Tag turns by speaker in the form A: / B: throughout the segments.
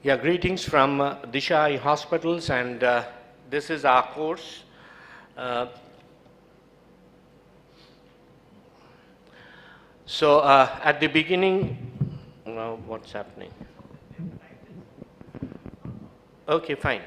A: Yeah, greetings from Disha Eye Hospitals, and this is our course. So at the beginning, what's happening? Okay, fine.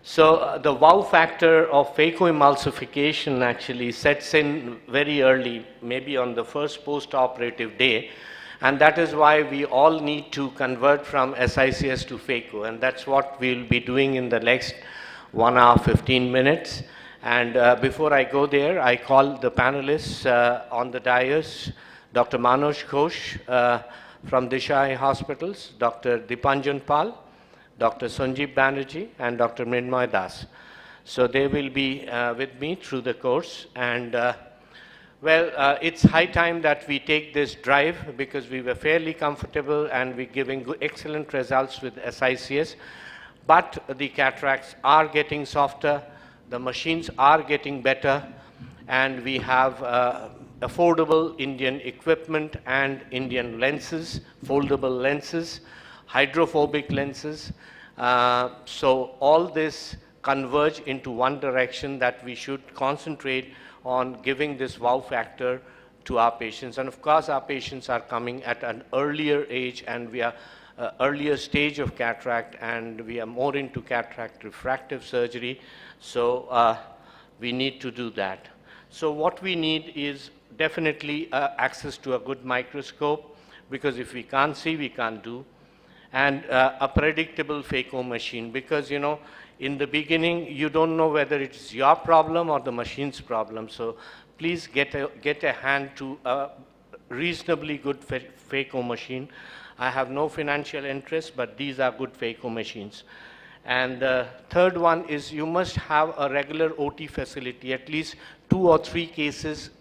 A: So the wow factor of phaco emulsification actually sets in very early, maybe on the first post-operative day, and that is why we all need to convert from SICS to phaco, and that's what we'll be doing in the next 1 hour, 15 minutes. And before I go there, I call the panelists on the dais, Dr. Manoj Ghosh from Disha Eye Hospitals, Dr. Dipanjan Pal, Dr. Sanjeev Banerjee, and Dr. Mrinmoy Das. So they will be with me through the course. And it's high time that we take this drive because we were fairly comfortable and we're giving good, excellent results with SICS. But the cataracts are getting softer, the machines are getting better, and we have affordable Indian equipment and Indian lenses, foldable lenses, hydrophobic lenses. So all this converge into one direction, that we should concentrate on giving this wow factor to our patients. And of course, our patients are coming at an earlier age, and we are earlier stage of cataract, and we are more into cataract refractive surgery. So we need to do that. So what we need is definitely access to a good microscope, because if we can't see, we can't do. And a predictable phaco machine, because in the beginning you don't know whether it's your problem or the machine's problem. So please get a hand to a reasonably good phaco machine. I have no financial interest, but these are good phaco machines. And the third one is you must have a regular OT facility, at least 2 or 3 cases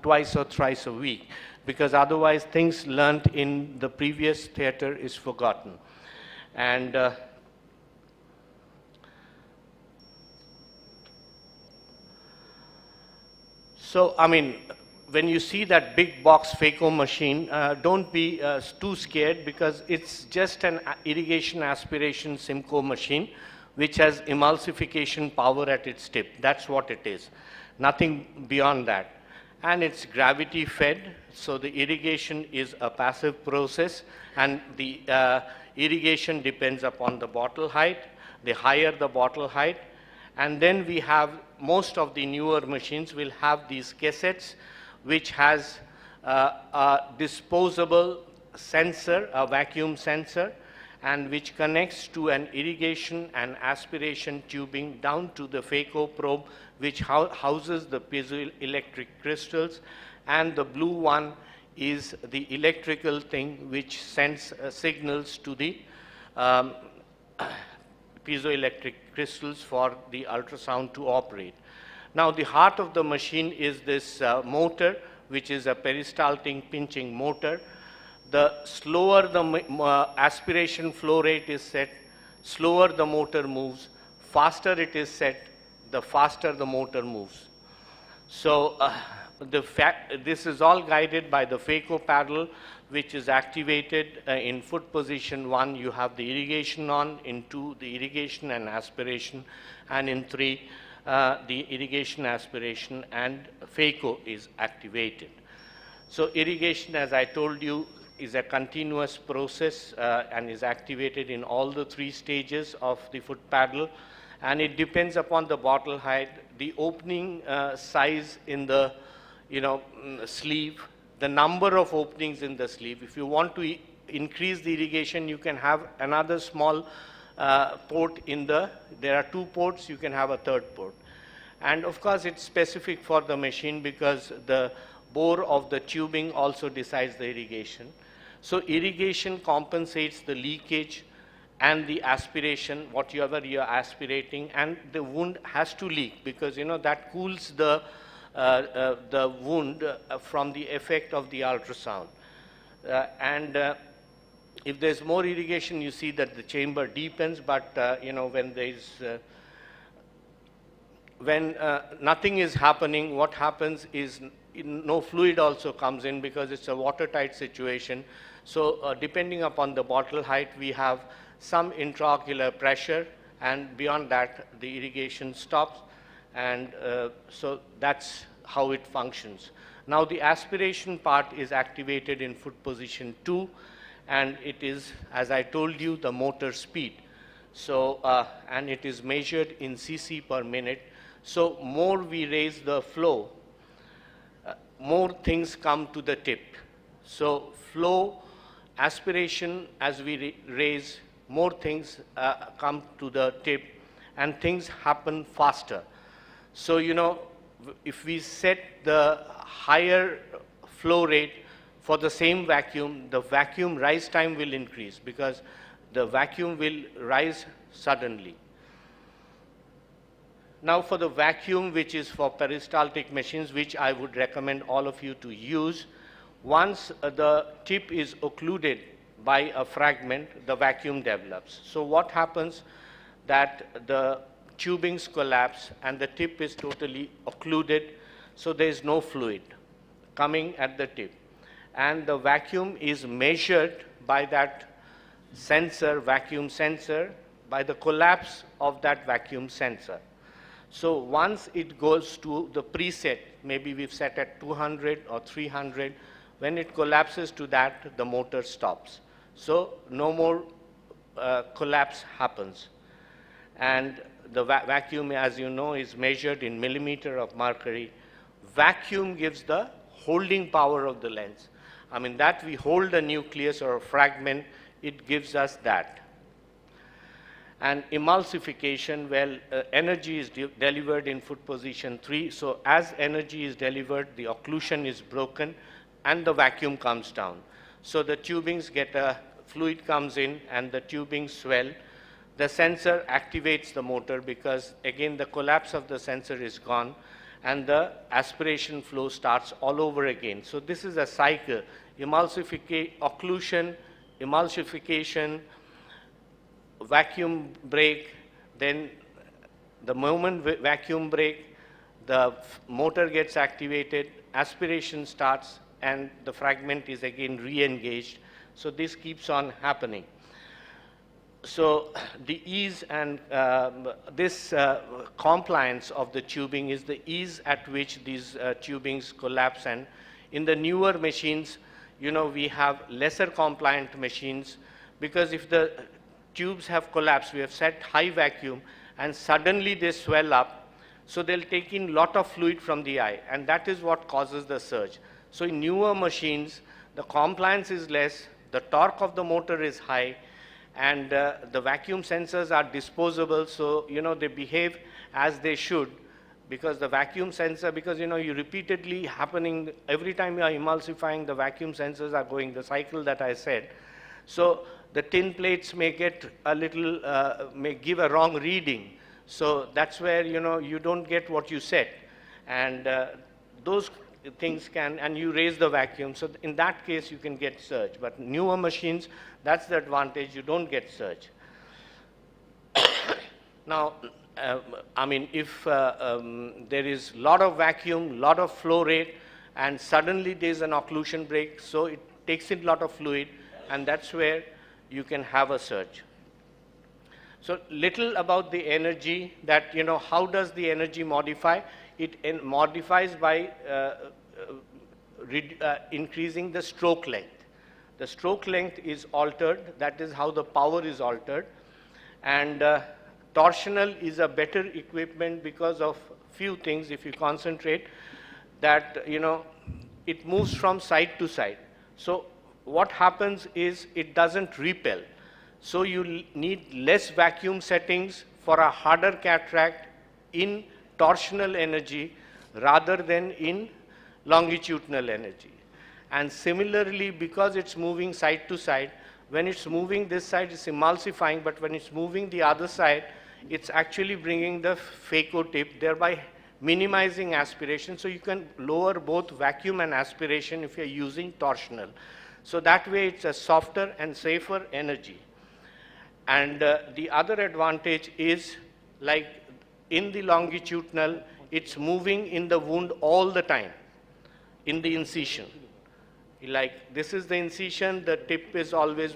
A: twice or thrice a week, because otherwise things learned in the previous theater is forgotten. And so, I mean, when you see that big box phaco machine, don't be too scared, because it's just an irrigation aspiration Simcoe machine which has emulsification power at its tip. That's what it is, nothing beyond that. And it's gravity fed, so the irrigation is a passive process, and the irrigation depends upon the bottle height. The higher the bottle height, and then we have most of the newer machines will have these cassettes, which has a disposable sensor, a vacuum sensor, and which connects to an irrigation and aspiration tubing down to the phaco probe, which houses the piezoelectric crystals, and the blue one is the electrical thing which sends signals to the piezoelectric crystals for the ultrasound to operate. Now, the heart of the machine is this motor, which is a peristaltic pinching motor. The slower the aspiration flow rate is set, slower the motor moves. Faster it is set, the faster the motor moves. So this is all guided by the phaco paddle, which is activated in foot position 1. You have the irrigation on, in 2 the irrigation and aspiration, and in 3 the irrigation, aspiration, and phaco is activated. So irrigation, as I told you, is a continuous process and is activated in all the 3 stages of the foot paddle, and it depends upon the bottle height, the opening size in the sleeve, the number of openings in the sleeve. If you want to increase the irrigation, you can have another small port in there are 2 ports, you can have a 3rd port. And of course, it's specific for the machine, because the bore of the tubing also decides the irrigation. So irrigation compensates the leakage and the aspiration, whatever you're aspirating, and the wound has to leak, because that cools the wound from the effect of the ultrasound. If there's more irrigation, you see that the chamber deepens, but when there's when nothing is happening, what happens is no fluid also comes in because it's a watertight situation. So depending upon the bottle height, we have some intraocular pressure, and beyond that, the irrigation stops. And so that's how it functions. Now the aspiration part is activated in foot position 2, and it is, as I told you, the motor speed. So, and it is measured in cc per minute. So more we raise the flow, more things come to the tip. So flow, aspiration, as we raise, more things come to the tip, and things happen faster. So, you know, if we set the higher flow rate for the same vacuum, the vacuum rise time will increase because the vacuum will rise suddenly. Now for the vacuum, which is for peristaltic machines, which I would recommend all of you to use, once the tip is occluded by a fragment, the vacuum develops. So what happens that the tubings collapse and the tip is totally occluded, so there is no fluid coming at the tip. And the vacuum is measured by that sensor, vacuum sensor, by the collapse of that vacuum sensor. So once it goes to the preset, maybe we've set at 200 or 300, when it collapses to that, the motor stops. So no more collapse happens. And the vacuum, as you know, is measured in millimeter of mercury. Vacuum gives the holding power of the lens. I mean, that we hold a nucleus or a fragment, it gives us that. And emulsification, well, energy is delivered in foot position 3. So as energy is delivered, the occlusion is broken and the vacuum comes down. So the tubings get a fluid comes in and the tubings swell. The sensor activates the motor because, again, the collapse of the sensor is gone and the aspiration flow starts all over again. So this is a cycle: occlusion, emulsification, vacuum break, then the moment vacuum break, the motor gets activated, aspiration starts, and the fragment is again re-engaged. So this keeps on happening. So the ease and this compliance of the tubing is the ease at which these tubings collapse. And in the newer machines, you know, we have lesser compliant machines, because if the tubes have collapsed, we have set high vacuum, and suddenly they swell up, so they'll take in lot of fluid from the eye, and that is what causes the surge. So in newer machines, the compliance is less, the torque of the motor is high, and the vacuum sensors are disposable, so, you know, they behave as they should, because the vacuum sensor, because, you know, you repeatedly happening, every time you are emulsifying, the vacuum sensors are going, the cycle that I said. So the tin plates may get a little, may give a wrong reading. So that's where, you know, you don't get what you set. And those things can, and you raise the vacuum. So in that case, you can get surge. But newer machines, that's the advantage, you don't get surge. Now, I mean, if there is a lot of vacuum, lot of flow rate, and suddenly there's an occlusion break, so it takes in a lot of fluid, and that's where you can have a surge. So little about the energy, that, you know, how does the energy modify? It modifies by increasing the stroke length. The stroke length is altered, that is how the power is altered. And torsional is a better equipment because of few things. If you concentrate, that, you know, it moves from side to side. So what happens is it doesn't repel. So you need less vacuum settings for a harder cataract in torsional energy rather than in longitudinal energy. And similarly, because it's moving side to side, when it's moving this side, it's emulsifying, but when it's moving the other side, it's actually bringing the Phaco tip, thereby minimizing aspiration. So you can lower both vacuum and aspiration if you're using torsional. So that way, it's a softer and safer energy. And the other advantage is, like in the longitudinal, it's moving in the wound all the time. in the incision. Like this is the incision, the tip is always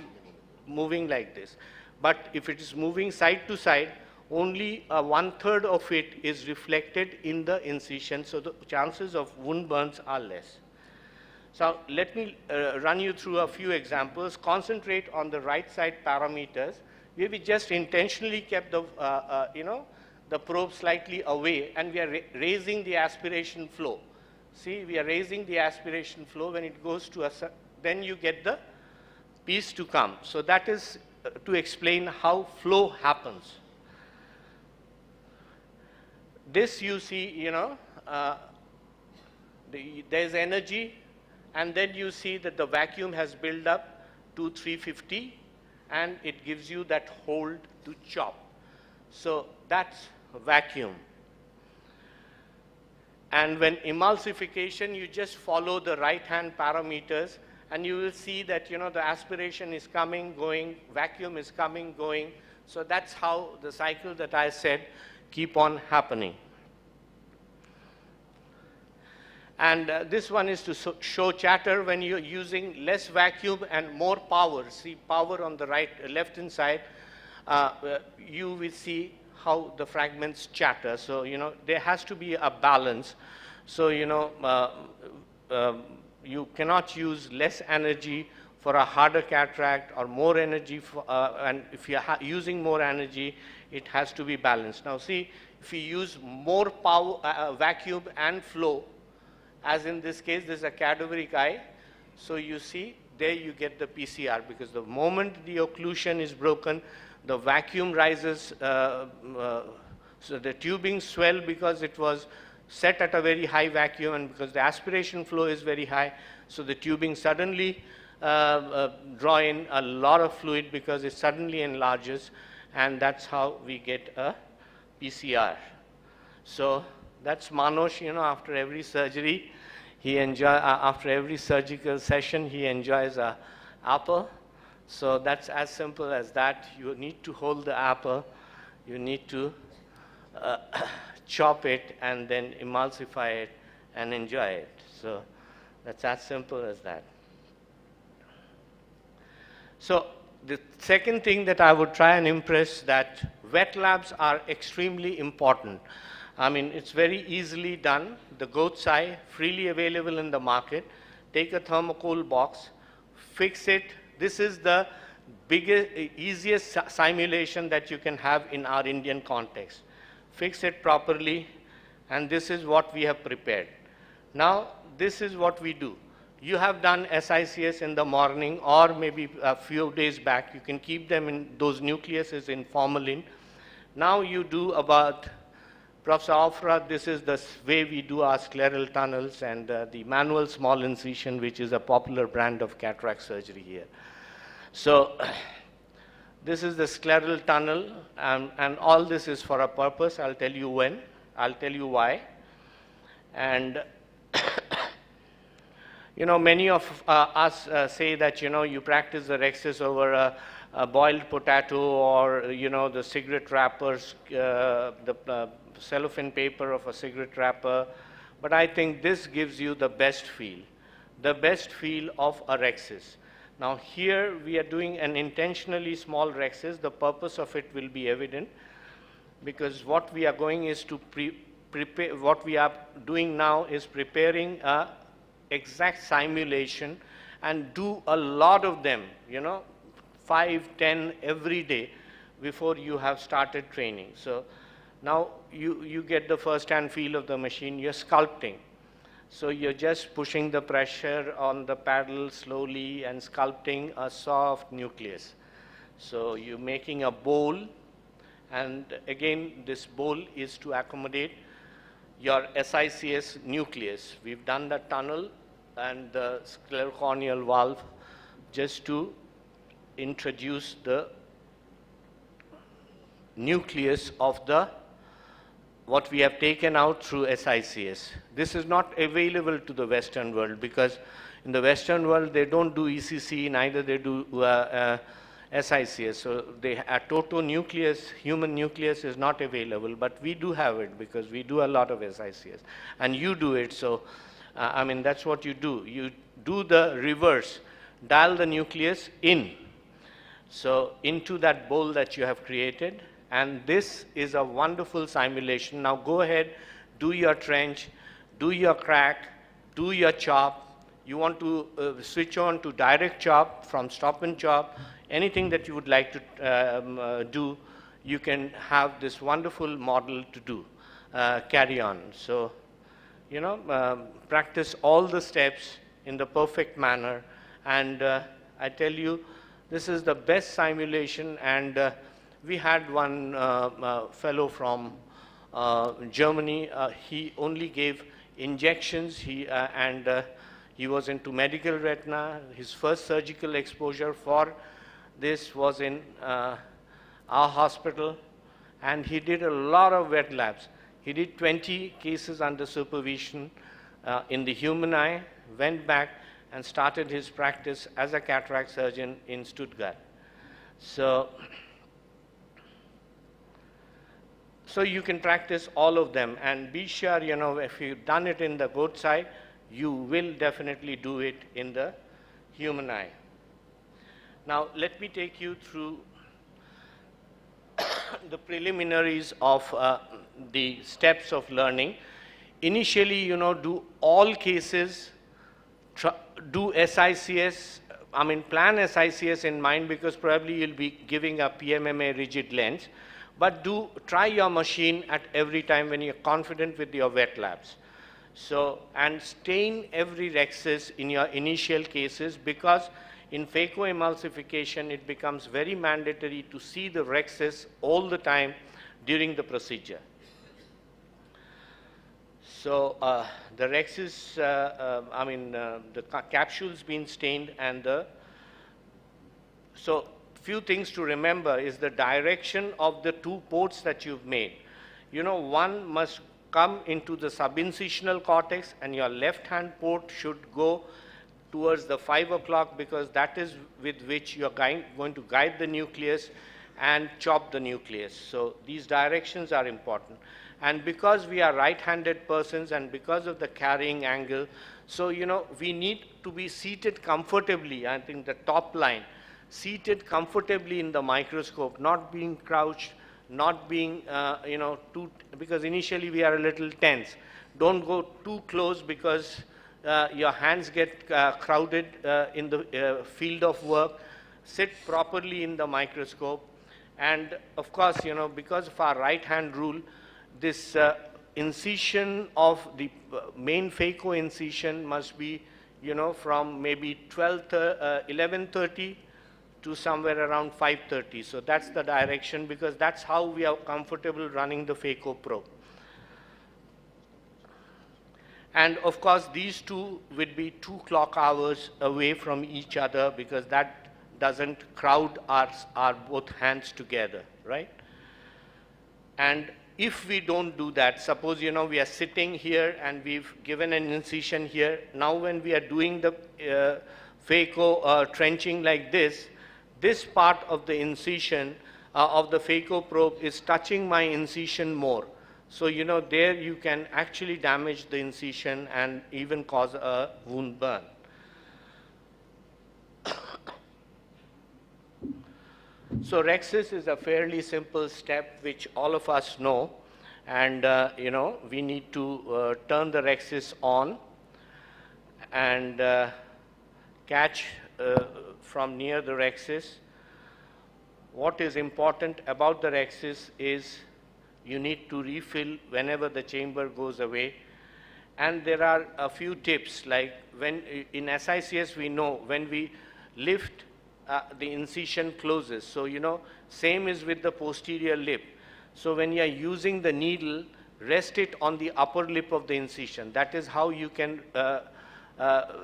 A: moving like this. But if it is moving side to side, only 1/3 of it is reflected in the incision, so the chances of wound burns are less. So let me run you through a few examples. Concentrate on the right side parameters, where we just intentionally kept the, the probe slightly away, and we are raising the aspiration flow. See, we are raising the aspiration flow. When it goes to then you get the piece to come. So that is to explain how flow happens. This you see, there's energy, and then you see that the vacuum has built up to 350, and it gives you that hold to chop. So that's vacuum. And when emulsification, you just follow the right-hand parameters, and you will see that, the aspiration is coming, going, vacuum is coming, going. So that's how the cycle that I said keep on happening. And this one is to show chatter when you're using less vacuum and more power. See power on the left-hand side, you will see how the fragments chatter. So, there has to be a balance. So, you cannot use less energy for a harder cataract or more energy, and if you're using more energy, it has to be balanced. Now, see, if you use more power, vacuum and flow, as in this case, this is a cadaveric eye. So you see, there you get the PCR, because the moment the occlusion is broken, the vacuum rises, so the tubing swell because it was set at a very high vacuum, and because the aspiration flow is very high, so the tubing suddenly draw in a lot of fluid because it suddenly enlarges, and that's how we get a PCR. So that's Manoj, after every surgery, after every surgical session, he enjoys a apple. So that's as simple as that. You need to hold the apple, you need to chop it, and then emulsify it and enjoy it. So that's as simple as that. So the second thing that I would try and impress, that wet labs are extremely important. I mean, it's very easily done. The goat's eye, freely available in the market. Take a thermocol box, fix it. This is the biggest, easiest simulation that you can have in our Indian context. Fix it properly, and this is what we have prepared. Now, this is what we do. You have done SICS in the morning, or maybe a few days back. You can keep them in those nucleuses in formalin. Now you do about, Professor Afra, this is the way we do our scleral tunnels, and the manual small incision, which is a popular brand of cataract surgery here. So this is the scleral tunnel, and all this is for a purpose. I'll tell you when, I'll tell you why. And many of us say that, you practice the Rexis over a boiled potato, or, the cigarette wrappers, the cellophane paper of a cigarette wrapper. But I think this gives you the best feel of a Rexis. Now here we are doing an intentionally small Rexis. The purpose of it will be evident, because what we are going is to prepare, what we are doing now is preparing a exact simulation, and do a lot of them, 5, 10 every day before you have started training. So now you get the first-hand feel of the machine. You're sculpting. So you're just pushing the pressure on the paddle slowly and sculpting a soft nucleus. So you're making a bowl, and again, this bowl is to accommodate your SICS nucleus. We've done the tunnel and the sclerocorneal valve just to introduce the nucleus of the what we have taken out through SICS. This is not available to the Western world, because in the Western world they don't do ECC, neither they do SICS. So a total nucleus, human nucleus, is not available, but we do have it because we do a lot of SICS, and you do it. So I mean, that's what you do. You do the reverse, dial the nucleus in. So into that bowl that you have created, and this is a wonderful simulation. Now go ahead, do your trench, do your crack, do your chop. You want to switch on to direct chop from stop and chop, anything that you would like to do, you can have this wonderful model to do, carry on. So, you know, practice all the steps in the perfect manner, and I tell you, this is the best simulation. And we had one fellow from Germany. He only gave injections. He was into medical retina. His first surgical exposure for this was in our hospital, and he did a lot of wet labs. He did 20 cases under supervision in the human eye, went back and started his practice as a cataract surgeon in Stuttgart. So you can practice all of them, and be sure, you know, if you've done it in the goat side, you will definitely do it in the human eye. Now, let me take you through the preliminaries of the steps of learning. Initially, you know, do all cases, do SICS, I mean, plan SICS in mind, because probably you'll be giving a PMMA rigid lens, but try your machine at every time when you're confident with your wet labs. So, and stain every Rexis in your initial cases, because in phaco emulsification, it becomes very mandatory to see the Rexis all the time during the procedure. So the Rexis, the capsules being stained, and so few things to remember is the direction of the two ports that you've made. You know, one must come into the subincisional cortex, and your left-hand port should go towards the 5 o'clock, because that is with which you're going to guide the nucleus and chop the nucleus. So these directions are important. And because we are right-handed persons, and because of the carrying angle, so, you know, we need to be seated comfortably. I think the top line, seated comfortably in the microscope, not being crouched, not being, you know, because initially we are a little tense. Don't go too close, because your hands get crowded in the field of work. Sit properly in the microscope. And of course, you know, because of our right hand rule, this incision of the main phaco incision must be, you know, from maybe 11:30 to somewhere around 5:30. So that's the direction, because that's how we are comfortable running the phaco probe. And of course, these two would be 2 clock hours away from each other, because that doesn't crowd our both hands together, right? And if we don't do that, suppose, you know, we are sitting here and we've given an incision here. Now when we are doing the phaco trenching like this part of the incision of the phaco probe is touching my incision more. So, you know, there you can actually damage the incision and even cause a wound burn. So Rexis is a fairly simple step which all of us know, and you know, we need to turn the Rexis on and catch from near the Rexis. What is important about the Rexis is you need to refill whenever the chamber goes away. And there are a few tips, like when in SICS we know when we lift the incision closes. So, you know, same is with the posterior lip. So when you are using the needle, rest it on the upper lip of the incision. That is how you can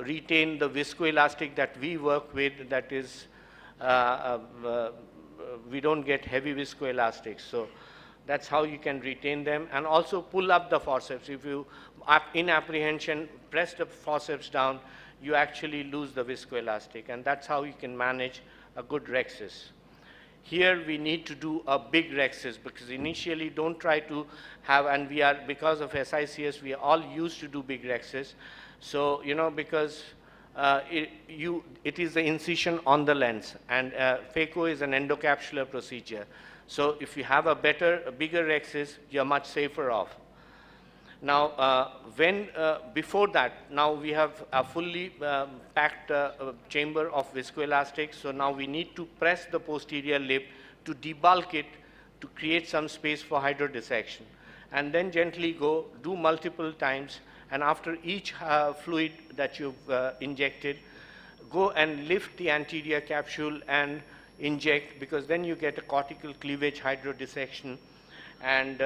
A: retain the viscoelastic that we work with. That is, we don't get heavy viscoelastics. So that's how you can retain them. And also pull up the forceps. If you, in apprehension, press the forceps down, you actually lose the viscoelastic, and that's how you can manage a good Rexis. Here we need to do a big Rexis, because initially don't try to have, and we are, because of SICS, we are all used to do big Rexis. So, because it is the incision on the lens, and Phaco is an endocapsular procedure. So if you have a bigger Rexis, you're much safer off. Now, before that, now we have a fully packed chamber of viscoelastic, so now we need to press the posterior lip to debulk it to create some space for hydrodissection. And then gently do multiple times, and after each fluid that you've injected, go and lift the anterior capsule and inject, because then you get a cortical cleavage hydrodissection. And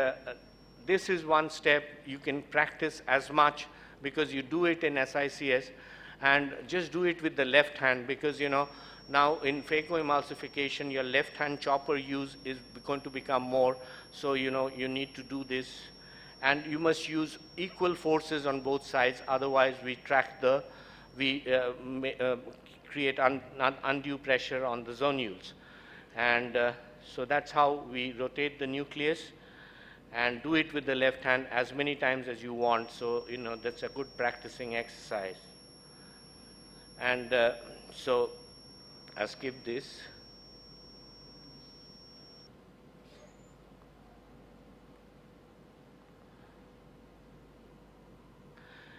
A: this is one step you can practice as much, because you do it in SICS, and just do it with the left hand, because now in phaco emulsification, your left hand chopper use is going to become more. So you need to do this, and you must use equal forces on both sides. Otherwise, we create undue pressure on the zonules. And so that's how we rotate the nucleus, and do it with the left hand as many times as you want. So that's a good practicing exercise. And so I'll skip this.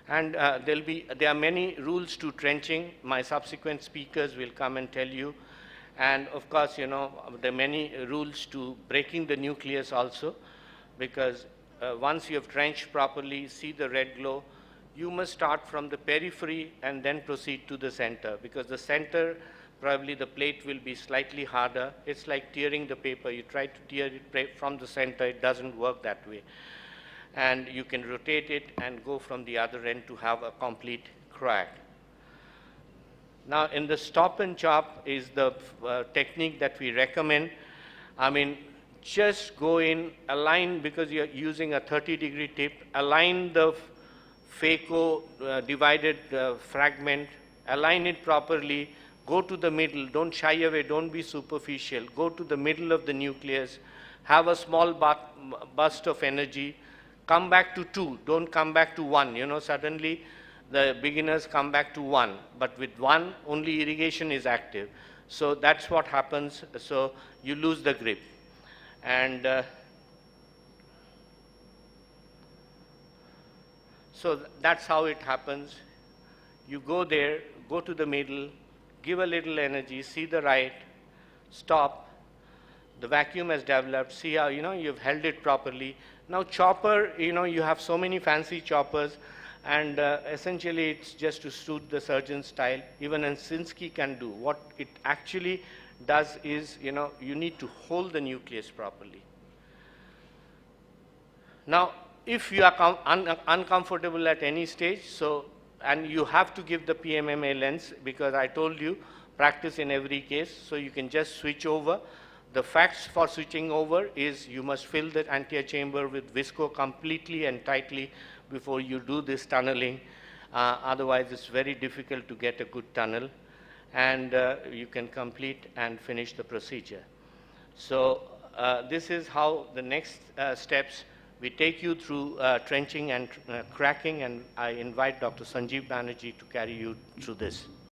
A: And there are many rules to trenching. My subsequent speakers will come and tell you. And of course, there are many rules to breaking the nucleus also, because once you have trenched properly, see the red glow, you must start from the periphery and then proceed to the center, because the center, probably the plate will be slightly harder. It's like tearing the paper. You try to tear it from the center, it doesn't work that way. And you can rotate it and go from the other end to have a complete crack. Now, in the stop and chop is the technique that we recommend. I mean, just go in, align, because you're using a 30-degree tip, align the phaco divided fragment, align it properly, go to the middle, don't shy away, don't be superficial, go to the middle of the nucleus, have a small burst of energy, come back to 2, don't come back to 1. Suddenly the beginners come back to 1, but with 1, only irrigation is active. So that's what happens, so you lose the grip. And so that's how it happens. You go there, go to the middle, give a little energy, see the right, stop. The vacuum has developed, see how, you've held it properly. Now chopper, you have so many fancy choppers, and essentially it's just to suit the surgeon's style. Even an Sinski can do. What it actually does is, you need to hold the nucleus properly. Now, if you are uncomfortable at any stage, and you have to give the PMMA lens, because I told you, practice in every case, so you can just switch over. The facts for switching over is you must fill the anterior chamber with visco completely and tightly before you do this tunneling. Otherwise, it's very difficult to get a good tunnel, and you can complete and finish the procedure. So this is how the next steps. We take you through trenching and cracking, and I invite Dr. Sanjeev Banerjee to carry you through this.